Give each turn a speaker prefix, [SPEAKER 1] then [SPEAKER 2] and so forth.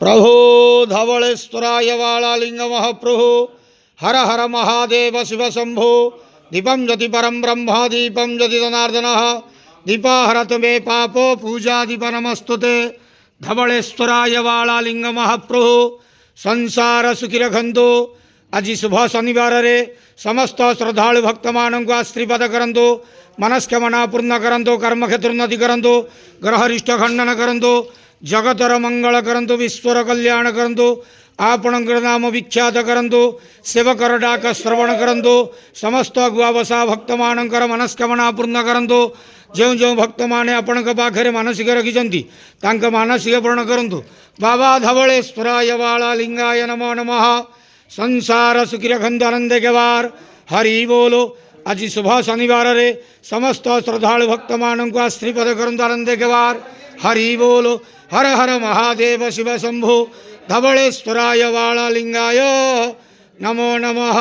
[SPEAKER 1] प्रभो धवलेश्वराय वालालिंग महाप्रभु हर हर महादेव शिव शंभो दीपम ज्योति परम ब्रह्म दीपम ज्योति जनार्दन दीपाहरत मे पापो पूजा दीप नमस्तुते धवलेश्वराय वालालिंग महाप्रभु संसार सुखी रखंतु। आज शुभ शनिवार रे समस्त श्रद्धालु भक्त मान को आशीर्वाद करंतु, मनस्कामना पूर्ण करंतु, कर्म क्षेत्र उन्नति करंतु, ग्रह रिष्ट खंडन करंतु, जगतर मंगल करंतु, विश्वर कल्याण करंतु, आपणकर नाम विख्यात करंतु, सेवकर डाक श्रवण करंतु, समस्त गुआवसा भक्त मानकर मनस्कामना पूर्ण करंतु। जो जो भक्त माने आपण पाखे मानसिक रखिंट तांक मानसिक पूर्ण करंतु। बाबा धवलेश्वराय वालालिंगाय नमो नमः। संसार सुखी रखंतु, आनंद के वार हरि बोलो। आज शुभ शनिवार रे समस्त श्रद्धालु भक्त मान को आशीर्वाद करंतु, आनंद के वार हरि बोलो। हर हर महादेव शिव शंभो धवलेश्वराय वालालिंगाय नमो नमः।